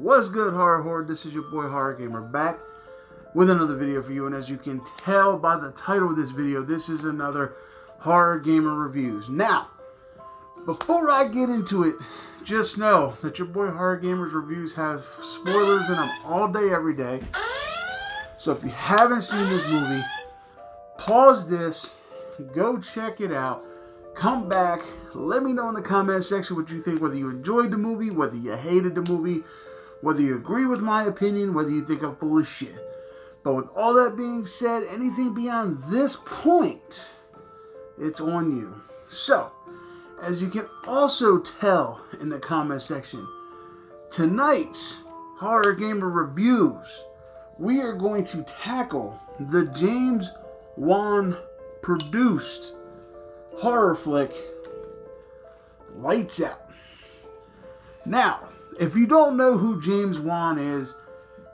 What's good, horror horde? This is your boy Horror Gamer back with another video for you, and as you can tell by the title of this video, this is another Horror Gamer reviews. Now, before I get into it, just know that your boy Horror Gamer's reviews have spoilers in them all day, every day. So if you haven't seen this movie, pause this, go check it out, come back, let me know in the comment section what you think, whether you enjoyed the movie, whether you hated the movie, whether you agree with my opinion, whether you think I'm full of shit. But with all that being said, anything beyond this point, it's on you. So, as you can also tell in the comment section, tonight's Horror Gamer reviews, we are going to tackle the Jams Wan produced horror flick, Lights Out. Now, if you don't know who Jams Wan is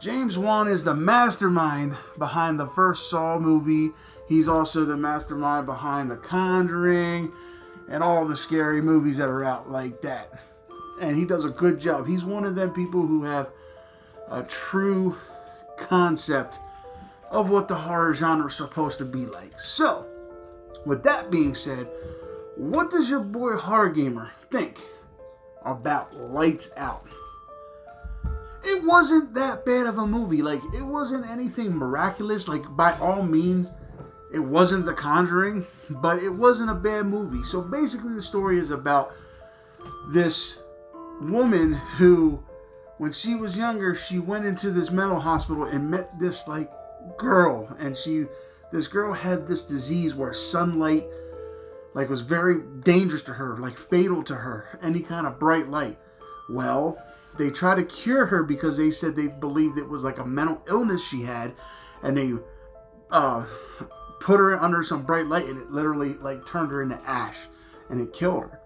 the mastermind behind the first Saw movie. He's also the mastermind behind The Conjuring and all the scary movies that are out like that. And he does a good job. He's one of them people who have a true concept of what the horror genre is supposed to be like. So, with that being said, what does your boy Horror Gamer think about Lights Out? It wasn't that bad of a movie. Like, it wasn't anything miraculous. Like, by all means, it wasn't The Conjuring, but it wasn't a bad movie. So basically the story is about this woman who, when she was younger, she went into this mental hospital and met this like girl, and this girl had this disease where sunlight like was very dangerous to her, like fatal to her, any kind of bright light. Well, they tried to cure her because they said they believed it was like a mental illness she had, and they put her under some bright light, and it literally like turned her into ash, and it killed her.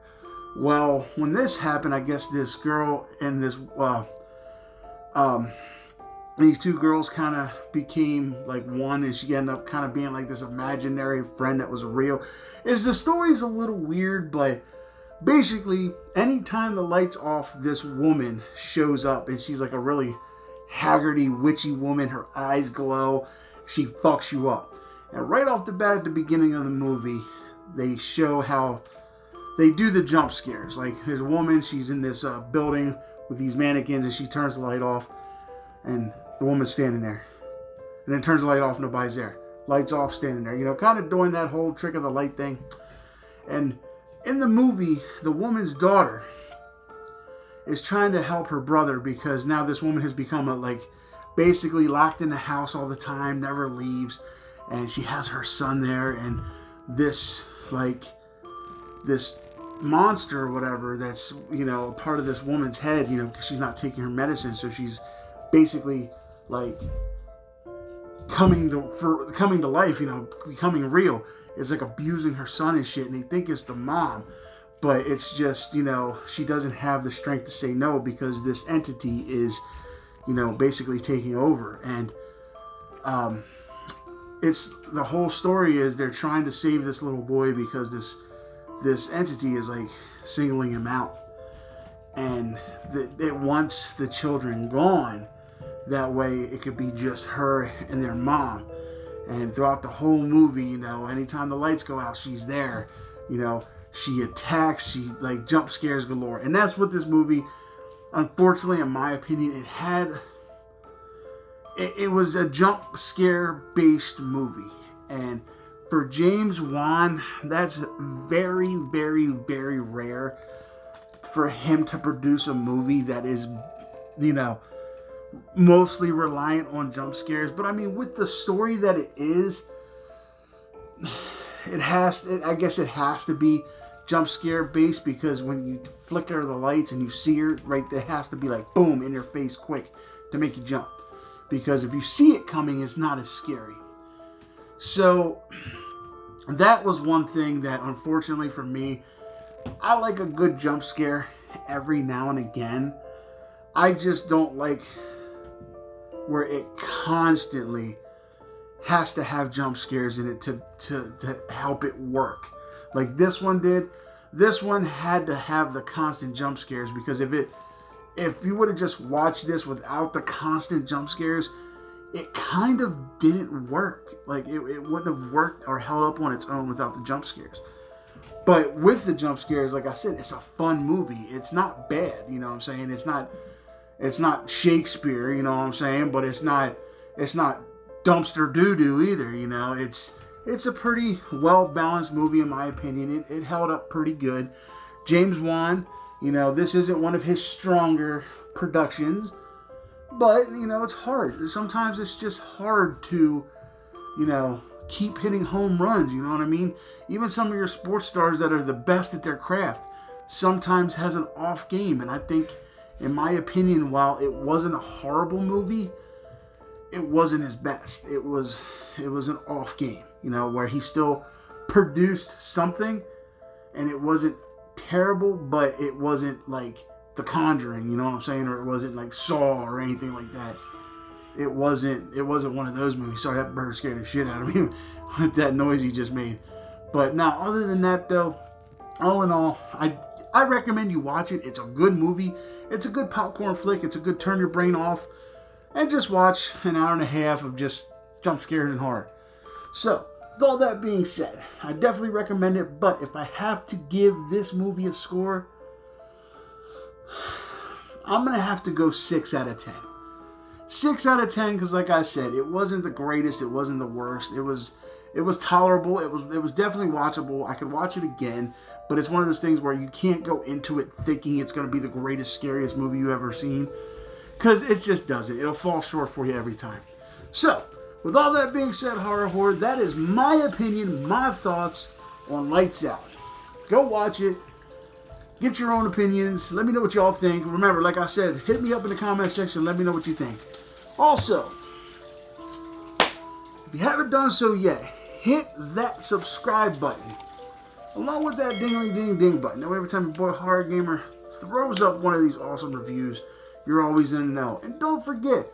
Well, when this happened, I guess this girl and this these two girls kind of became like one, and she ended up kind of being like this imaginary friend that was real. The story's a little weird, but basically anytime the lights off, this woman shows up, and she's like a really haggardy, witchy woman. Her eyes glow. She fucks you up. And right off the bat at the beginning of the movie, they show how they do the jump scares. Like, there's a woman, she's in this building with these mannequins, and she turns the light off, and the woman's standing there. And then turns the light off, nobody's there. Lights off, standing there. You know, kind of doing that whole trick of the light thing. And in the movie, the woman's daughter is trying to help her brother, because now this woman has become basically locked in the house all the time, never leaves. And she has her son there, and this monster or whatever that's, you know, part of this woman's head, you know, because she's not taking her medicine, so she's basically like coming to life, you know, becoming real. It's like abusing her son and shit, and they think it's the mom, but it's just, you know, she doesn't have the strength to say no because this entity is, you know, basically taking over. And it's the whole story is they're trying to save this little boy because this entity is like singling him out, and it wants the children gone. That way it could be just her and their mom. And throughout the whole movie, you know, anytime the lights go out, she's there. You know, she attacks, she like jump scares galore. And that's what this movie, unfortunately, in my opinion, it had. It was a jump scare based movie. And for Jams Wan, that's very, very, very rare for him to produce a movie that is, you know, mostly reliant on jump scares. But I mean, with the story that it is, I guess it has to be jump scare based, because when you flicker the lights and you see her, right, it has to be like boom in your face quick to make you jump, because if you see it coming, it's not as scary. So that was one thing that, unfortunately for me, I like a good jump scare every now and again. I just don't like where it constantly has to have jump scares in it to help it work. Like this one did. This one had to have the constant jump scares, because if if you would have just watched this without the constant jump scares, it kind of didn't work. Like, it wouldn't have worked or held up on its own without the jump scares. But with the jump scares, like I said, it's a fun movie. It's not bad, you know what I'm saying? It's not Shakespeare, you know what I'm saying? But it's not dumpster doo-doo either, you know? It's a pretty well-balanced movie, in my opinion. It held up pretty good. James Wan, you know, this isn't one of his stronger productions, but, you know, it's hard. Sometimes it's just hard to, you know, keep hitting home runs, you know what I mean? Even some of your sports stars that are the best at their craft sometimes has an off game. And I think, in my opinion, while it wasn't a horrible movie, it wasn't his best. It was an off game, you know, where he still produced something, and it wasn't terrible, but it wasn't like The Conjuring, you know what I'm saying? Or it wasn't like Saw or anything like that. It wasn't one of those movies. Sorry, that bird scared the shit out of me with that noise he just made. But now, other than that, though, all in all, I recommend you watch it. It's a good movie. It's a good popcorn flick. It's a good turn your brain off and just watch an hour and a half of just jump scares and horror. So, with all that being said, I definitely recommend it. But if I have to give this movie a score, I'm going to have to go 6 out of 10. 6 out of 10, because like I said, it wasn't the greatest, it wasn't the worst. It was tolerable. It was definitely watchable. I could watch it again, but it's one of those things where you can't go into it thinking it's going to be the greatest, scariest movie you've ever seen, because it just doesn't. It'll fall short for you every time. So, with all that being said, Horror Horde, that is my opinion, my thoughts on Lights Out. Go watch it. Get your own opinions. Let me know what y'all think. Remember, like I said, hit me up in the comment section. Let me know what you think. Also, if you haven't done so yet, hit that subscribe button, along with that ding-a-ling-ding-ding button. That way, every time your boy Horror Gamer throws up one of these awesome reviews, you're always in the know. And don't forget,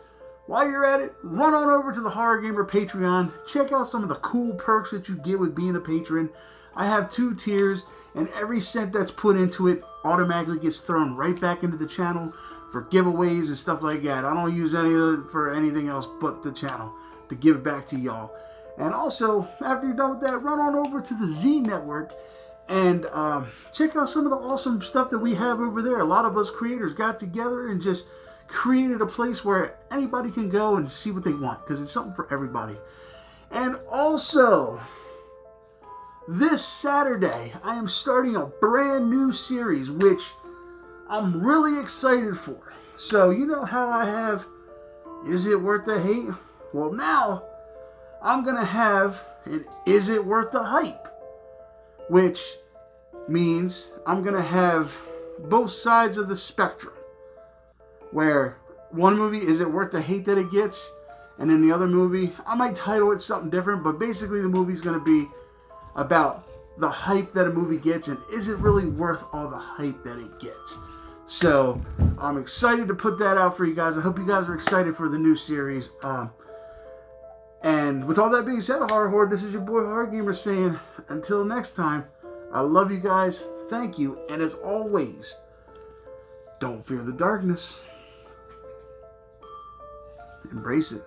while you're at it, run on over to the Horror Gamer Patreon. Check out some of the cool perks that you get with being a patron. I have 2 tiers, and every cent that's put into it automatically gets thrown right back into the channel for giveaways and stuff like that. I don't use any of it for anything else but the channel to give back to y'all. And also, after you're done with that, run on over to the Z Network and check out some of the awesome stuff that we have over there. A lot of us creators got together and just created a place where anybody can go and see what they want, because it's something for everybody. And also, this Saturday, I am starting a brand new series, which I'm really excited for. So, you know how I have Is It Worth the Hate? Well, now I'm going to have an Is It Worth the Hype? Which means I'm going to have both sides of the spectrum. Where one movie, is it worth the hate that it gets? And then the other movie, I might title it something different, but basically the movie's going to be about the hype that a movie gets, and is it really worth all the hype that it gets? So I'm excited to put that out for you guys. I hope you guys are excited for the new series. And with all that being said, Horror Horde, this is your boy Horror Gamer saying, until next time, I love you guys, thank you, and as always, don't fear the darkness. Embrace it.